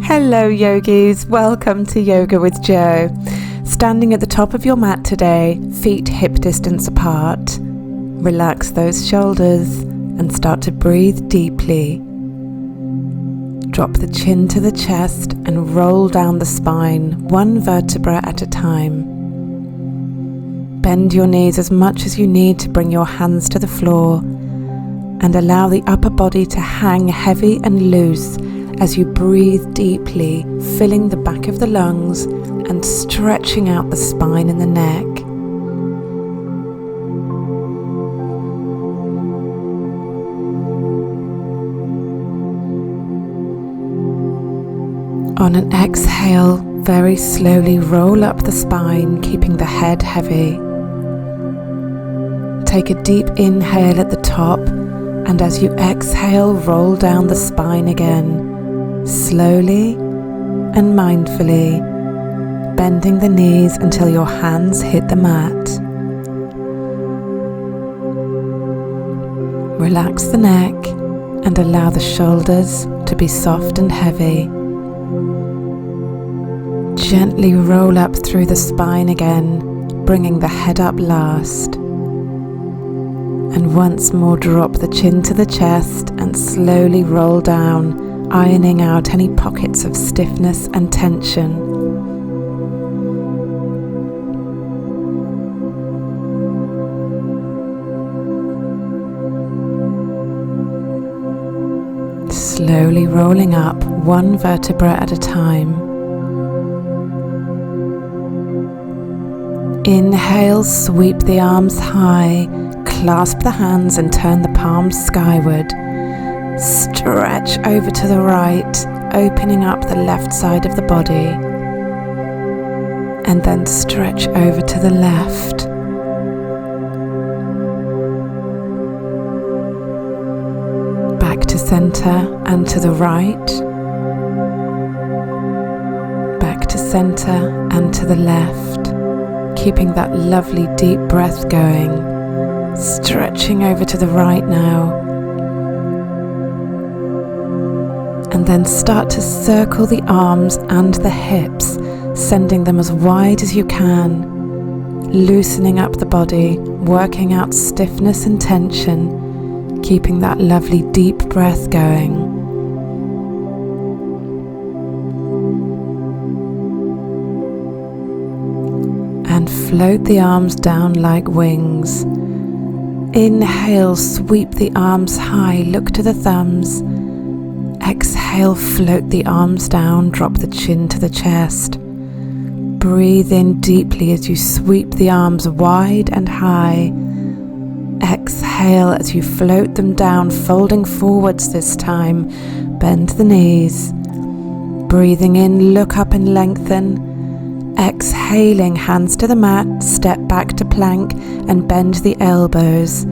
Hello yogis, welcome to Yoga with Jo. Standing at the top of your mat today, feet hip distance apart. Relax those shoulders and start to breathe deeply. Drop the chin to the chest and roll down the spine, one vertebra at a time. Bend your knees as much as you need to bring your hands to the floor and allow the upper body to hang heavy and loose as you breathe deeply, filling the back of the lungs and stretching out the spine and the neck. On an exhale, very slowly roll up the spine, keeping the head heavy. Take a deep inhale at the top, and as you exhale, roll down the spine again. Slowly and mindfully, bending the knees until your hands hit the mat. Relax the neck and allow the shoulders to be soft and heavy. Gently roll up through the spine again, bringing the head up last. And once more drop the chin to the chest and slowly roll down, ironing out any pockets of stiffness and tension. Slowly rolling up one vertebra at a time. Inhale, sweep the arms high, clasp the hands and turn the palms skyward. Stretch over to the right, opening up the left side of the body. And then stretch over to the left. Back to center and to the right. Back to center and to the left. Keeping that lovely deep breath going. Stretching over to the right now. And then start to circle the arms and the hips, sending them as wide as you can, loosening up the body, working out stiffness and tension, keeping that lovely deep breath going. And float the arms down like wings. Inhale, sweep the arms high, look to the thumbs. Exhale, float the arms down, drop the chin to the chest. Breathe in deeply as you sweep the arms wide and high. Exhale as you float them down, folding forwards this time. Bend the knees. Breathing in, look up and lengthen. Exhaling, hands to the mat, step back to plank and bend the elbows.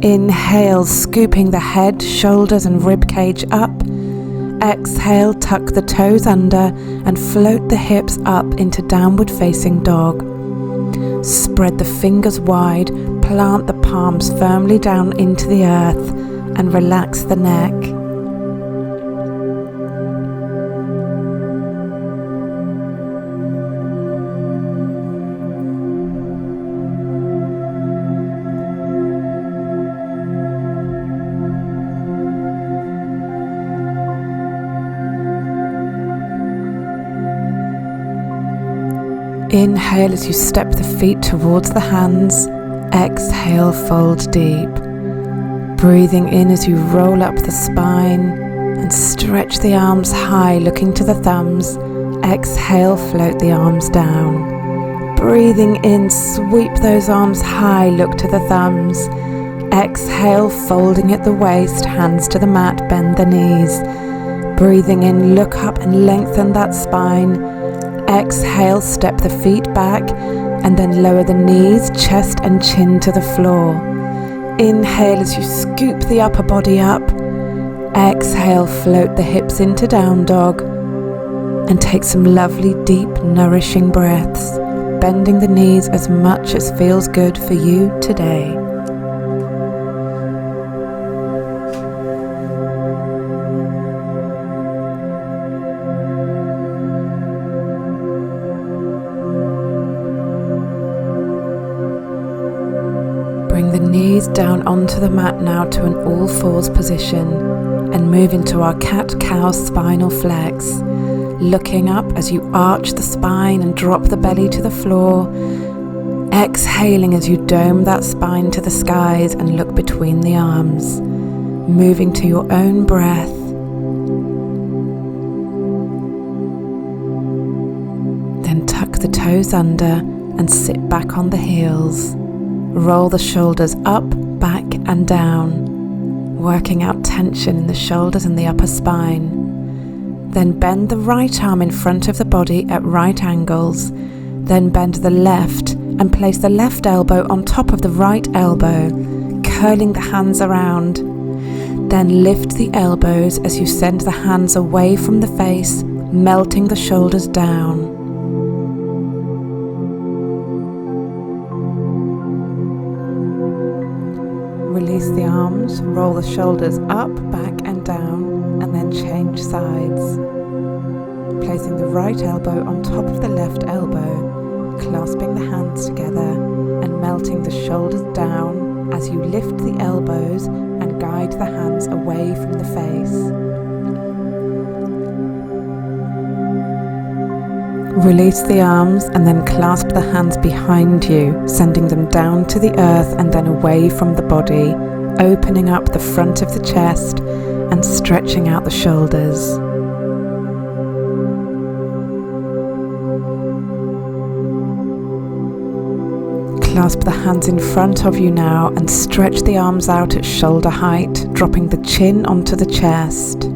Inhale, scooping the head, shoulders and rib cage up. Exhale, tuck the toes under and float the hips up into downward facing dog. Spread the fingers wide, plant the palms firmly down into the earth and relax the neck. Inhale as you step the feet towards the hands. Exhale, fold deep. Breathing in as you roll up the spine and stretch the arms high, looking to the thumbs. Exhale, float the arms down. Breathing in, sweep those arms high, look to the thumbs. Exhale, folding at the waist, hands to the mat, bend the knees. Breathing in, look up and lengthen that spine. Exhale, step the feet back and then lower the knees, chest and chin to the floor. Inhale as you scoop the upper body up. Exhale, float the hips into down dog and take some lovely deep nourishing breaths, bending the knees as much as feels good for you today. down onto the mat now to an all fours position and move into our cat-cow spinal flex, looking up as you arch the spine and drop the belly to the floor, exhaling as you dome that spine to the skies and look between the arms, moving to your own breath. Then tuck the toes under and sit back on the heels. Roll the shoulders up, back and down, working out tension in the shoulders and the upper spine. Then bend the right arm in front of the body at right angles. Then bend the left and place the left elbow on top of the right elbow, curling the hands around. Then lift the elbows as you send the hands away from the face, melting the shoulders down. Release the arms, roll the shoulders up, back and down, and then change sides. Placing the right elbow on top of the left elbow, clasping the hands together and melting the shoulders down as you lift the elbows and guide the hands away from the face. Release the arms and then clasp the hands behind you, sending them down to the earth and then away from the body, opening up the front of the chest and stretching out the shoulders. Clasp the hands in front of you now and stretch the arms out at shoulder height, dropping the chin onto the chest.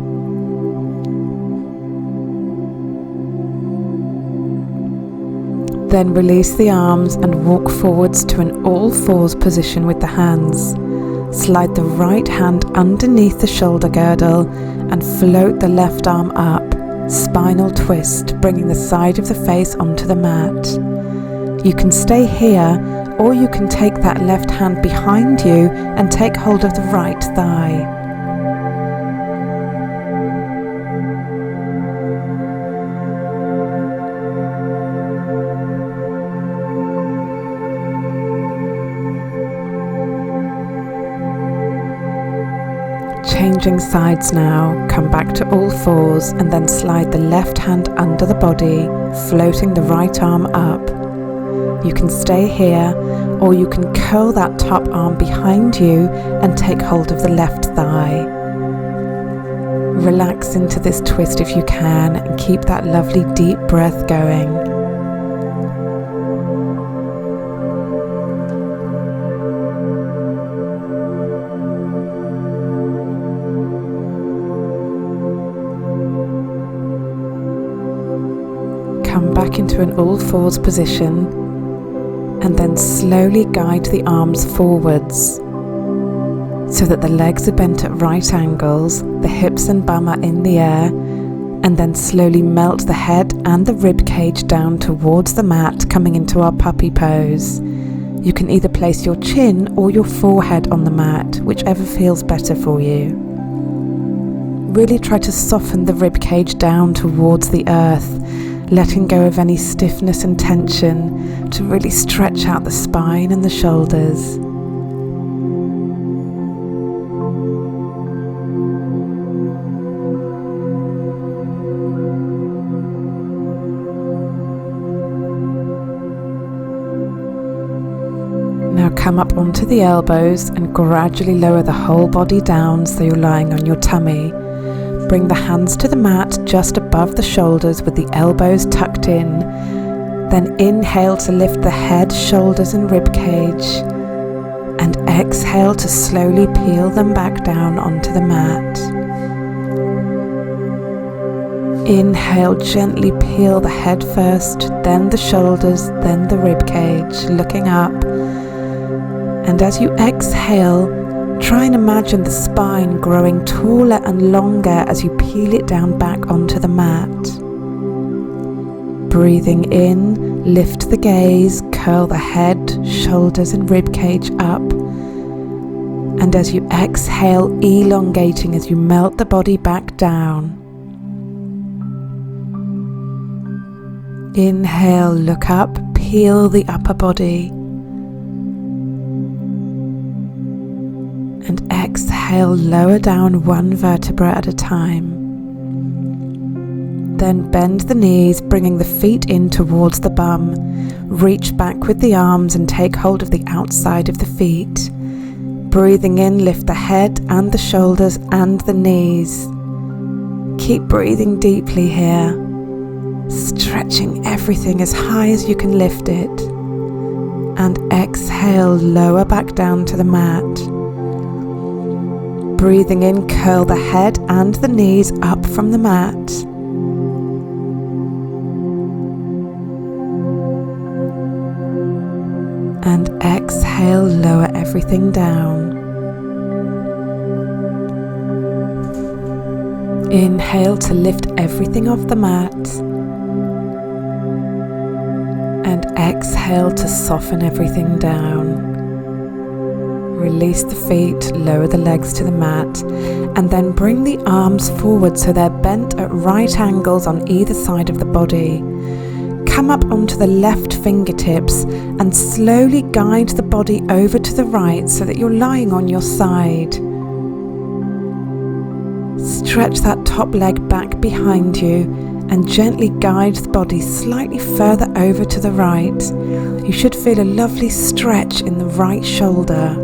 Then release the arms and walk forwards to an all fours position with the hands. Slide the right hand underneath the shoulder girdle and float the left arm up, spinal twist, bringing the side of the face onto the mat. You can stay here, or you can take that left hand behind you and take hold of the right thigh. Changing sides now, come back to all fours and then slide the left hand under the body, floating the right arm up. You can stay here, or you can curl that top arm behind you and take hold of the left thigh. Relax into this twist if you can and keep that lovely deep breath going. Come back into an all fours position and then slowly guide the arms forwards so that the legs are bent at right angles, the hips and bum are in the air, and then slowly melt the head and the rib cage down towards the mat, coming into our puppy pose. You can either place your chin or your forehead on the mat, whichever feels better for you. Really try to soften the rib cage down towards the earth, letting go of any stiffness and tension to really stretch out the spine and the shoulders. Now come up onto the elbows and gradually lower the whole body down so you're lying on your tummy. Bring the hands to the mat just above the shoulders with the elbows tucked in. Then inhale to lift the head, shoulders and rib cage. And exhale to slowly peel them back down onto the mat. Inhale, gently peel the head first, then the shoulders, then the rib cage, looking up. And as you exhale, try and imagine the spine growing taller and longer as you peel it down back onto the mat. Breathing in, lift the gaze, curl the head, shoulders and rib cage up. And as you exhale, elongating as you melt the body back down. Inhale, look up, peel the upper body. And exhale, lower down one vertebra at a time. Then bend the knees, bringing the feet in towards the bum. Reach back with the arms and take hold of the outside of the feet. Breathing in, lift the head and the shoulders and the knees. Keep breathing deeply here, stretching everything as high as you can lift it. And exhale, lower back down to the mat. Breathing in, curl the head and the knees up from the mat. And exhale, lower everything down. Inhale to lift everything off the mat. And exhale to soften everything down. Release the feet, lower the legs to the mat, and then bring the arms forward so they're bent at right angles on either side of the body. Come up onto the left fingertips and slowly guide the body over to the right so that you're lying on your side. Stretch that top leg back behind you and gently guide the body slightly further over to the right. You should feel a lovely stretch in the right shoulder.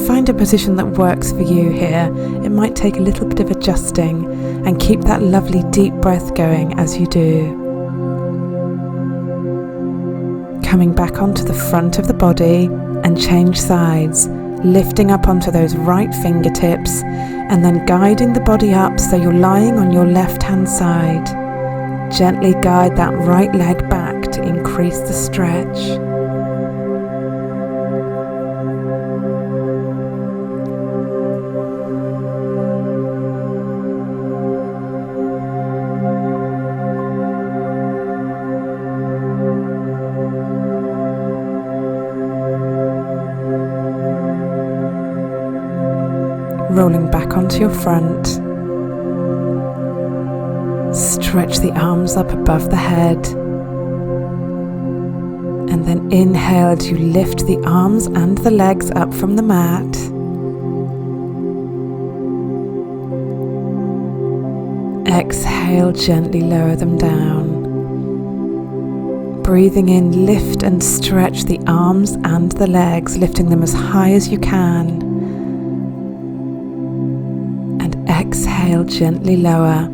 Find a position that works for you here. It might take a little bit of adjusting, and keep that lovely deep breath going as you do. Coming back onto the front of the body and change sides, lifting up onto those right fingertips and then guiding the body up so you're lying on your left hand side. Gently guide that right leg back to increase the stretch. Rolling back onto your front. Stretch the arms up above the head. And then inhale as you lift the arms and the legs up from the mat. Exhale, gently lower them down. Breathing in, lift and stretch the arms and the legs, lifting them as high as you can. Exhale, gently lower.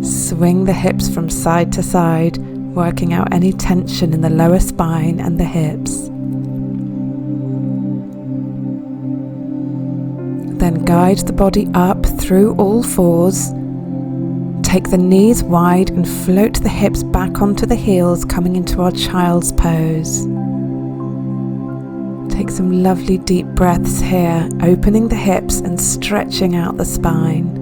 Swing the hips from side to side, working out any tension in the lower spine and the hips. Then guide the body up through all fours. Take the knees wide and float the hips back onto the heels, coming into our child's pose. Take some lovely deep breaths here, opening the hips and stretching out the spine.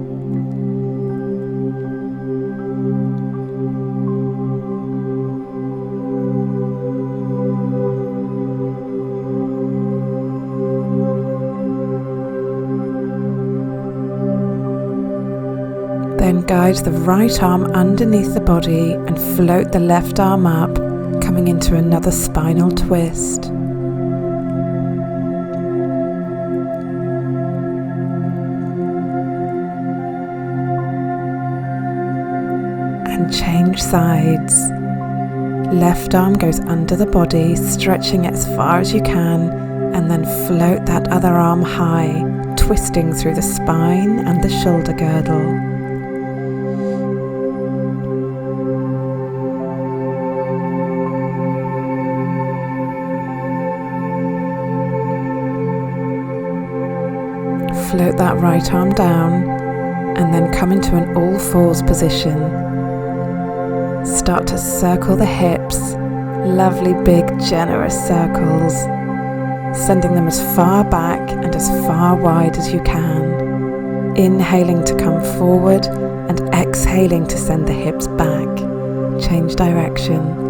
Then guide the right arm underneath the body and float the left arm up, coming into another spinal twist. And change sides. Left arm goes under the body, stretching it as far as you can, and then float that other arm high, twisting through the spine and the shoulder girdle. Float that right arm down, and then come into an all fours position. Start to circle the hips, lovely big generous circles, sending them as far back and as far wide as you can. Inhaling to come forward and exhaling to send the hips back. Change direction.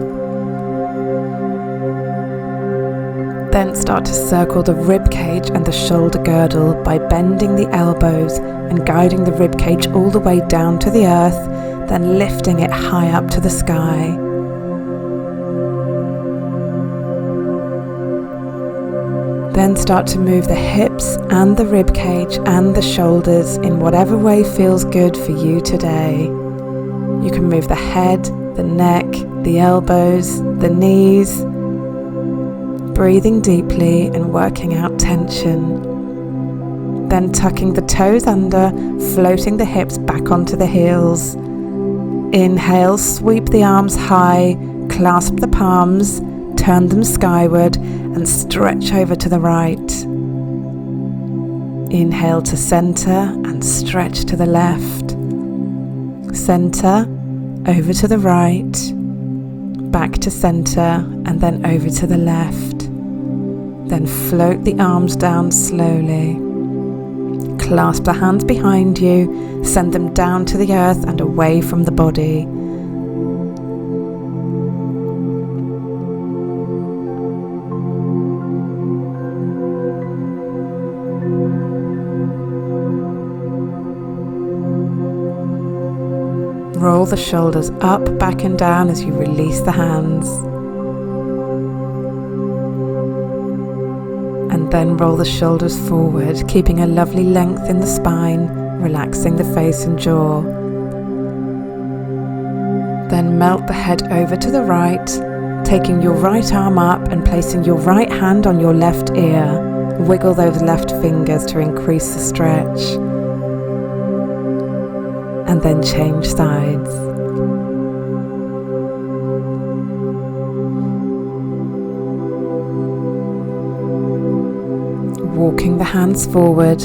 Then start to circle the rib cage and the shoulder girdle by bending the elbows and guiding the rib cage all the way down to the earth, then lifting it high up to the sky. Then start to move the hips and the rib cage and the shoulders in whatever way feels good for you today. You can move the head, the neck, the elbows, the knees, breathing deeply and working out tension. Then tucking the toes under, floating the hips back onto the heels. Inhale, sweep the arms high, clasp the palms, turn them skyward and stretch over to the right. Inhale to center and stretch to the left. Center, over to the right, back to center and then over to the left. Then float the arms down slowly. Clasp the hands behind you, send them down to the earth and away from the body. Roll the shoulders up, back and down as you release the hands. And then roll the shoulders forward, keeping a lovely length in the spine, relaxing the face and jaw. Then melt the head over to the right, taking your right arm up and placing your right hand on your left ear. Wiggle those left fingers to increase the stretch. And then change sides. Walking the hands forward,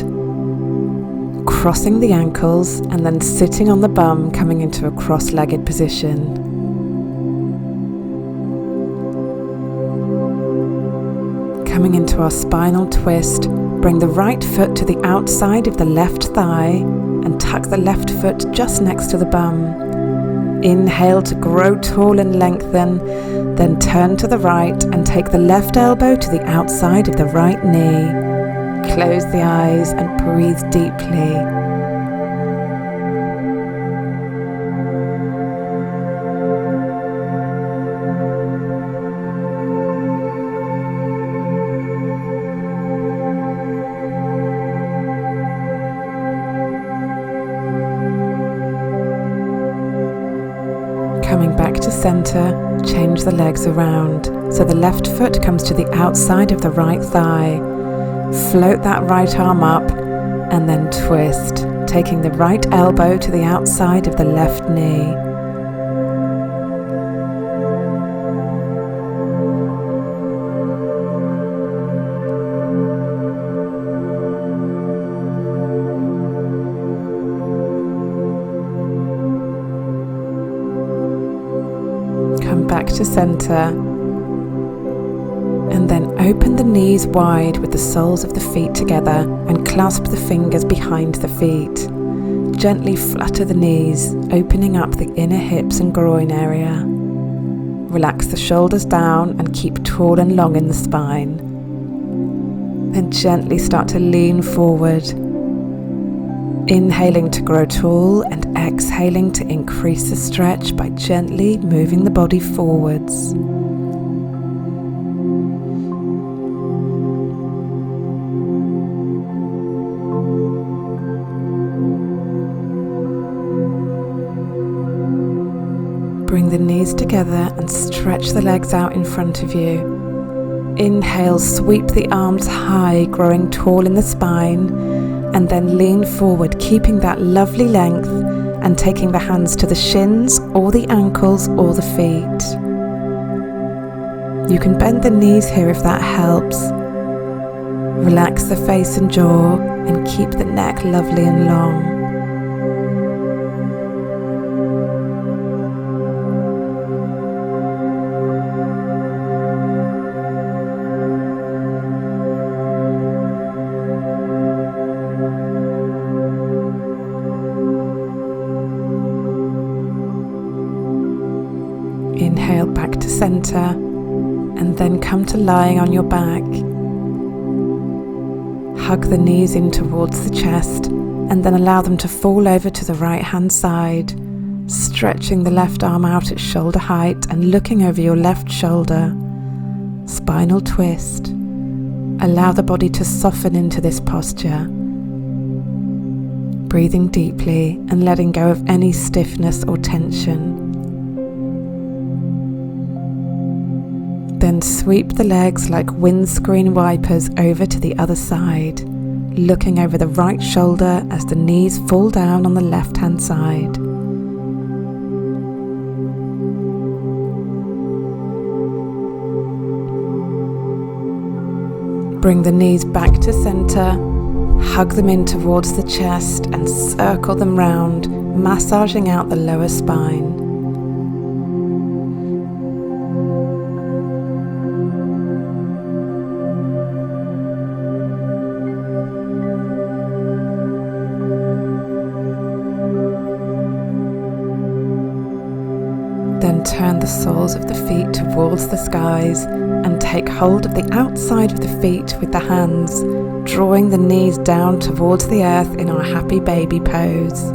crossing the ankles and then sitting on the bum, coming into a cross-legged position. Coming into our spinal twist, bring the right foot to the outside of the left thigh and tuck the left foot just next to the bum. Inhale to grow tall and lengthen, then turn to the right and take the left elbow to the outside of the right knee. Close the eyes and breathe deeply. Coming back to center, change the legs around so the left foot comes to the outside of the right thigh. Float that right arm up and then twist, taking the right elbow to the outside of the left knee. Come back to center. And then open the knees wide with the soles of the feet together and clasp the fingers behind the feet. Gently flutter the knees, opening up the inner hips and groin area. Relax the shoulders down and keep tall and long in the spine. Then gently start to lean forward, inhaling to grow tall and exhaling to increase the stretch by gently moving the body forwards. Bring the knees together and stretch the legs out in front of you. Inhale, sweep the arms high, growing tall in the spine, and then lean forward, keeping that lovely length and taking the hands to the shins or the ankles or the feet. You can bend the knees here if that helps. Relax the face and jaw and keep the neck lovely and long. Inhale back to center and then come to lying on your back. Hug the knees in towards the chest and then allow them to fall over to the right hand side, stretching the left arm out at shoulder height and looking over your left shoulder. Spinal twist. Allow the body to soften into this posture. Breathing deeply and letting go of any stiffness or tension. Then sweep the legs like windscreen wipers over to the other side, looking over the right shoulder as the knees fall down on the left-hand side. Bring the knees back to center, hug them in towards the chest and circle them round, massaging out the lower spine. Then turn the soles of the feet towards the skies and take hold of the outside of the feet with the hands, drawing the knees down towards the earth in our happy baby pose.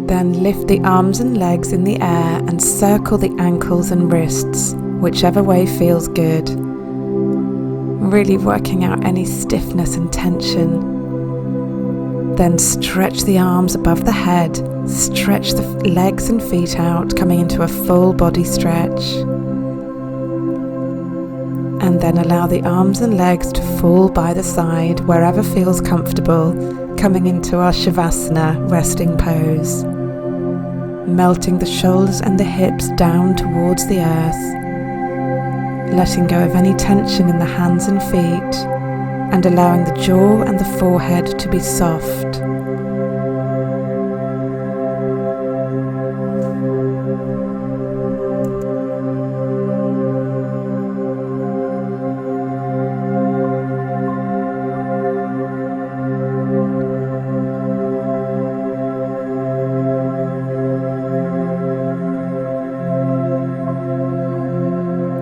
Then lift the arms and legs in the air and circle the ankles and wrists, whichever way feels good. Really working out any stiffness and tension. Then stretch the arms above the head, stretch the legs and feet out, coming into a full body stretch. And then allow the arms and legs to fall by the side, wherever feels comfortable, coming into our Shavasana resting pose. Melting the shoulders and the hips down towards the earth. Letting go of any tension in the hands and feet, and allowing the jaw and the forehead to be soft.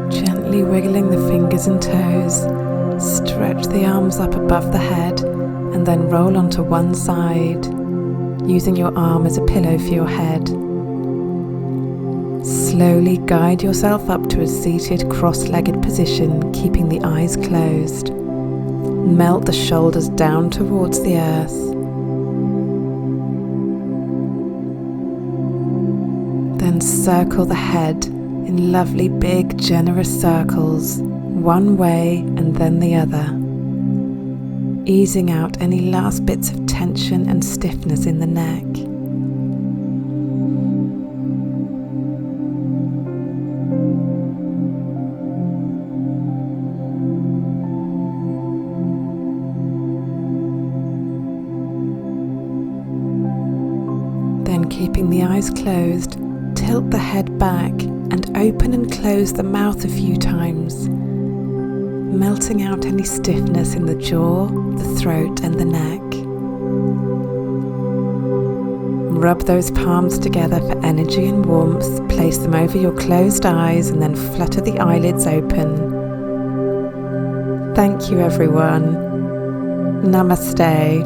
Gently wiggling the fingers and toes. Stretch the arms up above the head and then roll onto one side, using your arm as a pillow for your head. Slowly guide yourself up to a seated cross-legged position, keeping the eyes closed. Melt the shoulders down towards the earth. Then circle the head in lovely big generous circles, one way and then the other, easing out any last bits of tension and stiffness in the neck. Then, keeping the eyes closed, tilt the head back and open and close the mouth a few times, melting out any stiffness in the jaw, the throat and the neck. Rub those palms together for energy and warmth, place them over your closed eyes and then flutter the eyelids open. Thank you everyone. Namaste.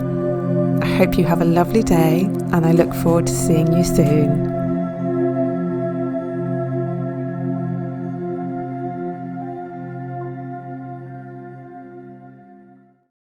I hope you have a lovely day and I look forward to seeing you soon.